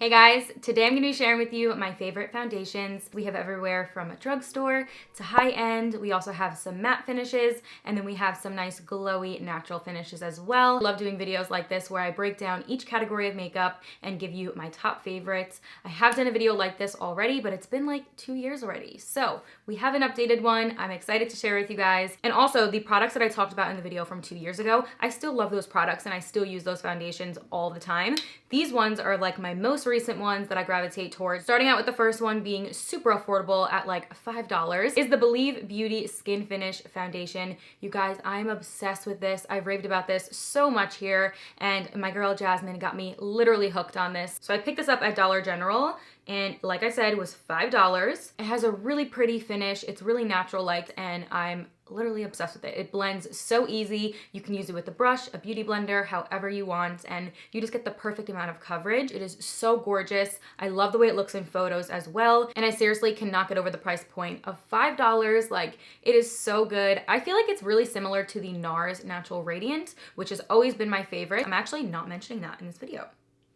Hey guys, today I'm going to be sharing with you my favorite foundations. We have everywhere from a drugstore to high-end. We also have some matte finishes, and then we have some nice glowy natural finishes as well. I love doing videos like this where I break down each category of makeup and give you my top favorites. I have done a video like this already, but it's been like 2 years already. So we have an updated one. I'm excited to share with you guys. And also the products that I talked about in the video from 2 years ago, I still love those products and I still use those foundations all the time. These ones are like my most recent ones that I gravitate towards. Starting out with the first one being super affordable at like $5 is the Believe Beauty Skin Finish Foundation. You guys, I'm obsessed with this. I've raved about this so much here, and my girl Jasmine got me literally hooked on this. So I picked this up at Dollar General, and like I said, it was $5. It has a really pretty finish. It's really natural like, and I'm literally obsessed with it. It blends so easy. You can use it with a brush, a beauty blender, however you want, and you just get the perfect amount of coverage. It is so gorgeous. I love the way it looks in photos as well, and I seriously cannot get over the price point of $5. Like, it is so good. I feel like it's really similar to the Nars Natural Radiant, which has always been my favorite. I'm actually not mentioning that in this video.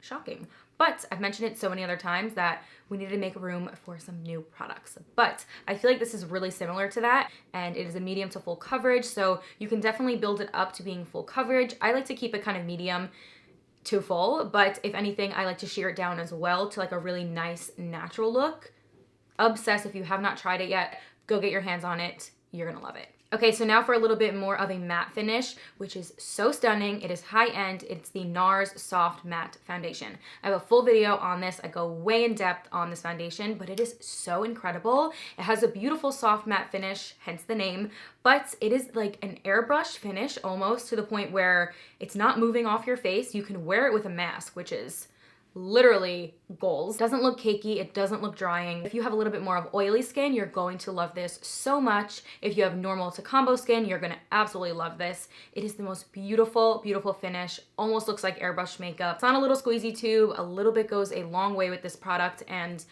Shocking. But I've mentioned it so many other times that we need to make room for some new products. But I feel like this is really similar to that, and it is a medium to full coverage, so you can definitely build it up to being full coverage. I like to keep it kind of medium to full, but if anything, I like to sheer it down as well to like a really nice natural look. Obsessed. If you have not tried it yet, go get your hands on it. You're gonna love it. Okay, so now for a little bit more of a matte finish, which is so stunning. It is high-end. It's the Nars Soft Matte Foundation. I have a full video on this. I go way in depth on this foundation, but it is so incredible. It has a beautiful soft matte finish, hence the name, but it is like an airbrush finish almost, to the point where it's not moving off your face. You can wear it with a mask, which is literally goals. It doesn't look cakey, it doesn't look drying. If you have a little bit more of oily skin, you're going to love this so much. If you have normal to combo skin, you're gonna absolutely love this. It is the most beautiful, beautiful finish. Almost looks like airbrush makeup. It's on a little squeezy tube. A little bit goes a long way with this product, and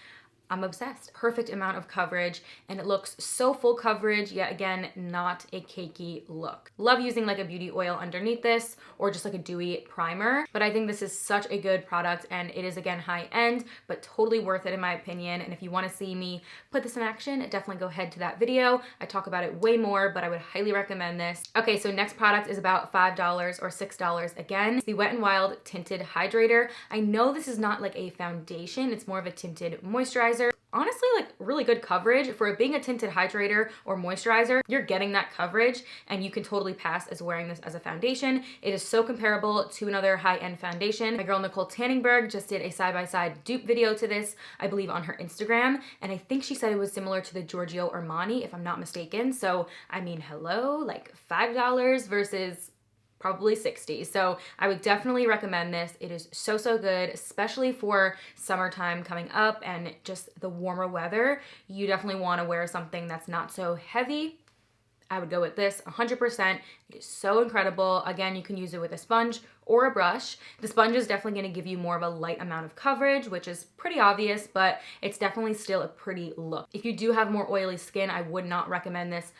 I'm obsessed. Perfect amount of coverage, and it looks so full coverage, yet again, not a cakey look. Love using like a beauty oil underneath this, or just like a dewy primer, but I think this is such a good product, and it is again high end, but totally worth it in my opinion. And if you wanna see me put this in action, definitely go ahead to that video. I talk about it way more, but I would highly recommend this. Okay, so next product is about $5 or $6 again. It's the Wet n Wild Tinted Hydrator. I know this is not like a foundation, it's more of a tinted moisturizer. Honestly, like really good coverage. For it being a tinted hydrator or moisturizer, you're getting that coverage, and you can totally pass as wearing this as a foundation. It is so comparable to another high-end foundation. My girl Nicole Tanningberg just did a side-by-side dupe video to this, I believe on her Instagram, and I think she said it was similar to the Giorgio Armani, if I'm not mistaken. So, I mean, hello, like $5 versus probably 60. So I would definitely recommend this. It is so, so good, especially for summertime coming up and just the warmer weather. You definitely want to wear something that's not so heavy. I would go with this 100%. It is so incredible. Again, you can use it with a sponge or a brush. The sponge is definitely going to give you more of a light amount of coverage, which is pretty obvious, but it's definitely still a pretty look. If you do have more oily skin, I would not recommend this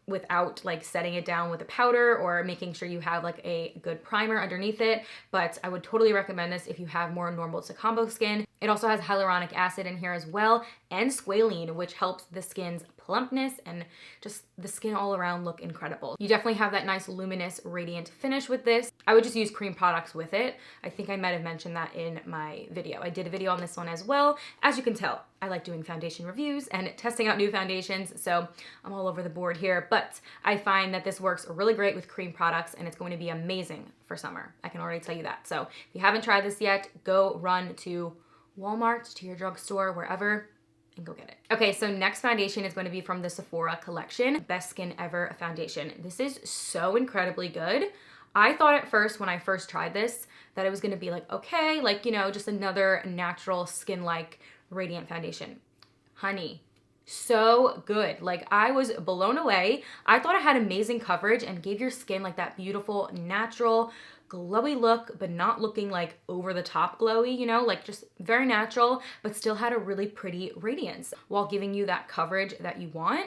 without like setting it down with a powder or making sure you have like a good primer underneath it. But I would totally recommend this if you have more normal to combo skin. It also has hyaluronic acid in here as well, and squalene, which helps the skin's plumpness and just the skin all around look incredible. You definitely have that nice luminous radiant finish with this. I would just use cream products with it. I think I might have mentioned that in my video. I did a video on this one as well. As you can tell, I like doing foundation reviews and testing out new foundations, so I'm all over the board here, but I find that this works really great with cream products, and it's going to be amazing for summer. I can already tell you that. So if you haven't tried this yet, go run to Walmart, to your drugstore, wherever, and go get it. Okay, so next foundation is going to be from the Sephora collection, Best Skin Ever foundation. This is so incredibly good. I thought at first when I first tried this that it was going to be like, okay, like, you know, just another natural skin-like radiant foundation. Honey, so good. Like, I was blown away. I thought it had amazing coverage and gave your skin like that beautiful, natural, glowy look, but not looking like over the top glowy, you know, like just very natural, but still had a really pretty radiance while giving you that coverage that you want.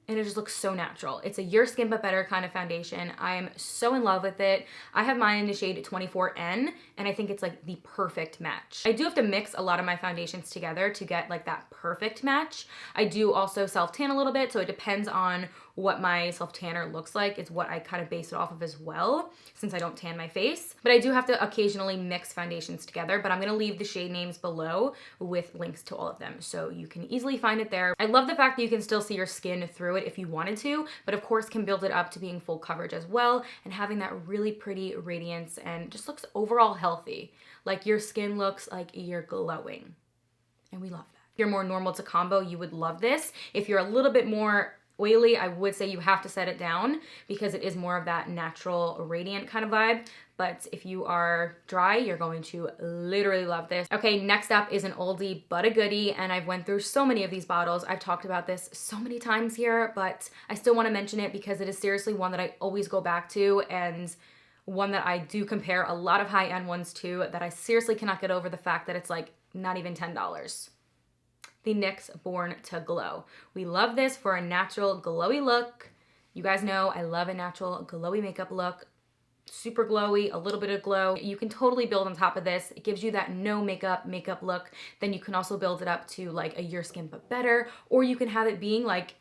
and it just looks so natural. It's a Your Skin But Better kind of foundation. I am so in love with it. I have mine in the shade 24N, and I think it's like the perfect match. I do have to mix a lot of my foundations together to get like that perfect match. I do also self-tan a little bit, so it depends on what my self-tanner looks like. It's what I kind of base it off of as well, since I don't tan my face. But I do have to occasionally mix foundations together, but I'm gonna leave the shade names below with links to all of them, so you can easily find it there. I love the fact that you can still see your skin through it if you wanted to, but of course can build it up to being full coverage as well, and having that really pretty radiance, and just looks overall healthy. Like your skin looks like you're glowing, and we love that. If you're more normal to combo, you would love this. If you're a little bit more oily, I would say you have to set it down because it is more of that natural radiant kind of vibe. But if you are dry, you're going to literally love this. Okay, next up is an oldie but a goodie, and I've went through so many of these bottles. I've talked about this so many times here, but I still want to mention it because it is seriously one that I always go back to, and one that I do compare a lot of high-end ones to, that I seriously cannot get over the fact that it's like not even $10. The Nyx Born To Glow. We love this for a natural glowy look. You guys know I love a natural glowy makeup look. Super glowy, a little bit of glow. You can totally build on top of this. It gives you that no makeup look. Then you can also build it up to like a Your Skin But Better, or you can have it being like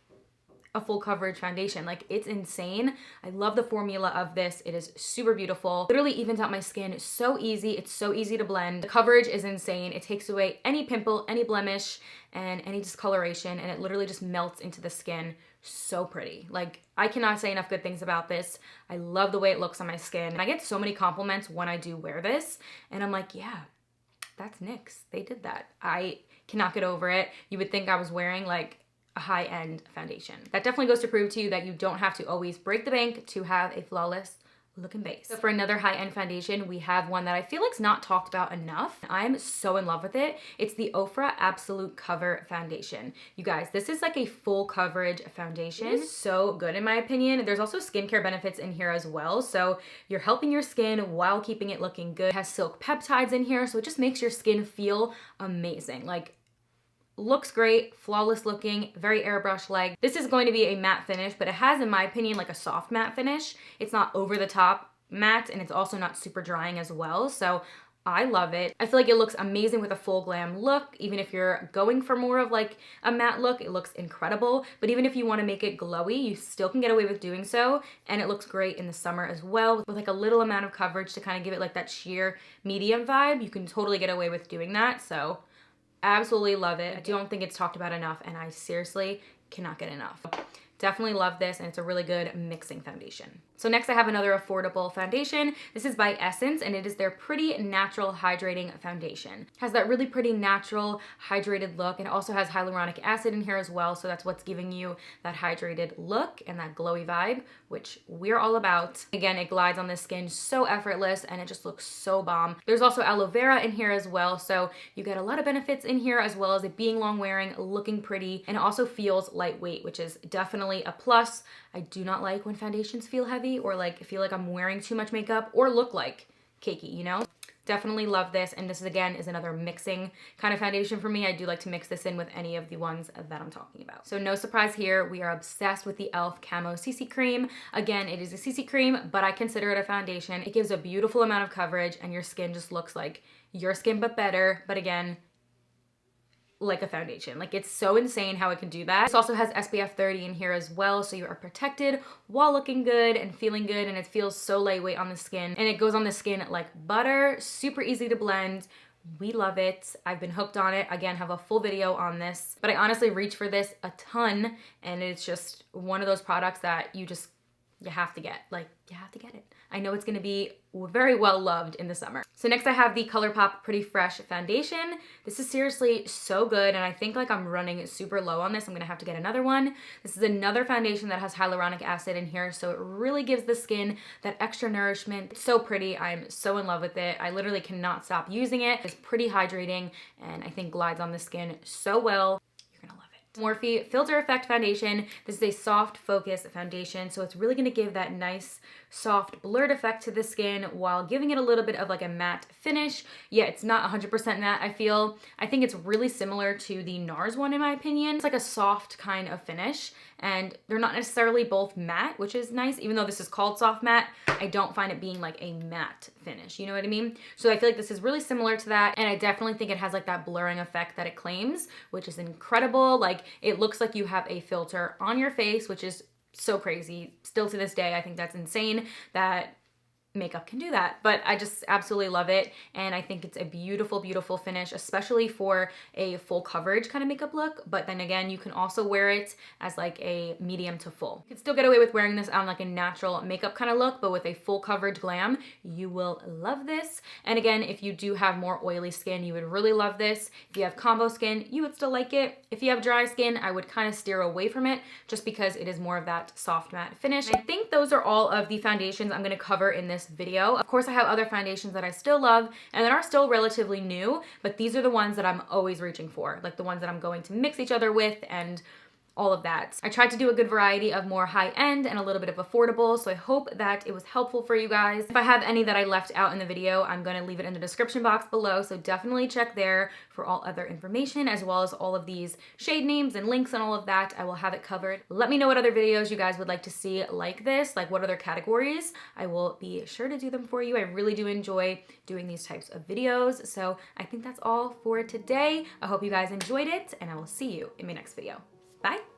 a full coverage foundation. Like, it's insane. I love the formula of this. It is super beautiful. Literally evens out my skin so easy. It's so easy to blend. The coverage is insane. It takes away any pimple, any blemish, and any discoloration, and it literally just melts into the skin. So pretty. Like, I cannot say enough good things about this. I love the way it looks on my skin. And I get so many compliments when I do wear this, and I'm like, yeah, that's Nyx. They did that. I cannot get over it. You would think I was wearing like a high-end foundation. That definitely goes to prove to you that you don't have to always break the bank to have a flawless looking base. So for another high-end foundation, we have one that I feel like's not talked about enough. I'm so in love with it. It's the Ofra Absolute Cover Foundation. You guys, this is like a full coverage foundation. It is so good in my opinion. There's also skincare benefits in here as well. So you're helping your skin while keeping it looking good. It has silk peptides in here, so it just makes your skin feel amazing. Like, looks great, flawless looking, very airbrush-like. This is going to be a matte finish, but it has, in my opinion, like a soft matte finish. It's not over the top matte, and it's also not super drying as well, so I love it. I feel like it looks amazing with a full glam look. Even if you're going for more of like a matte look, it looks incredible. But even if you want to make it glowy, you still can get away with doing so, and it looks great in the summer as well. With like a little amount of coverage to kind of give it like that sheer medium vibe, you can totally get away with doing that, so absolutely love it. I don't think it's talked about enough, and I seriously cannot get enough. Definitely love this, and it's a really good mixing foundation. So next I have another affordable foundation. This is by Essence, and it is their Pretty Natural Hydrating Foundation. It has that really pretty natural hydrated look, and it also has hyaluronic acid in here as well, so that's what's giving you that hydrated look and that glowy vibe, which we're all about. Again, it glides on the skin so effortless, and it just looks so bomb. There's also aloe vera in here as well, so you get a lot of benefits in here, as well as it being long wearing, looking pretty, and it also feels lightweight, which is definitely a plus. I do not like when foundations feel heavy, or like feel like I'm wearing too much makeup, or look like cakey, you know? Definitely love this, and this is, again, is another mixing kind of foundation for me. I do like to mix this in with any of the ones that I'm talking about. So no surprise here, we are obsessed with the e.l.f. Camo CC Cream. Again, it is a CC cream, but I consider it a foundation. It gives a beautiful amount of coverage, and your skin just looks like Your Skin But Better, but again, like a foundation. Like, it's so insane how it can do that. This also has SPF 30 in here as well, so you are protected while looking good and feeling good, and it feels so lightweight on the skin, and it goes on the skin like butter. Super easy to blend. We love it. I've been hooked on it. Again, have a full video on this, but I honestly reach for this a ton, and it's just one of those products that you have to get. Like, you have to get it. I know it's gonna be very well loved in the summer. So next I have the Colourpop Pretty Fresh Foundation. This is seriously so good, and I think like I'm running super low on this. I'm gonna have to get another one. This is another foundation that has hyaluronic acid in here, so it really gives the skin that extra nourishment. It's so pretty. I'm so in love with it. I literally cannot stop using it. It's pretty hydrating, and I think glides on the skin so well. Morphe Filter Effect Foundation. This is a soft focus foundation, so it's really gonna give that nice soft blurred effect to the skin while giving it a little bit of like a matte finish. Yeah, it's not 100% matte, I feel. I think it's really similar to the Nars one in my opinion. It's like a soft kind of finish, and they're not necessarily both matte, which is nice. Even though this is called soft matte, I don't find it being like a matte finish, you know what I mean? So I feel like this is really similar to that, and I definitely think it has like that blurring effect that it claims, which is incredible. Like, it looks like you have a filter on your face, which is so crazy. Still to this day, I think that's insane that makeup can do that, but I just absolutely love it, and I think it's a beautiful, beautiful finish, especially for a full coverage kind of makeup look. But then again, you can also wear it as like a medium to full. You can still get away with wearing this on like a natural makeup kind of look, but with a full coverage glam, you will love this. And again, if you do have more oily skin, you would really love this. If you have combo skin, you would still like it. If you have dry skin, I would kind of steer away from it just because it is more of that soft matte finish. I think those are all of the foundations I'm going to cover in this video. Of course, I have other foundations that I still love and that are still relatively new, but these are the ones that I'm always reaching for, like the ones that I'm going to mix each other with and all of that. I tried to do a good variety of more high-end and a little bit of affordable, so I hope that it was helpful for you guys. If I have any that I left out in the video, I'm going to leave it in the description box below, so definitely check there for all other information, as well as all of these shade names and links and all of that. I will have it covered. Let me know what other videos you guys would like to see like this, like what other categories. I will be sure to do them for you. I really do enjoy doing these types of videos, so I think that's all for today. I hope you guys enjoyed it, and I will see you in my next video. Bye.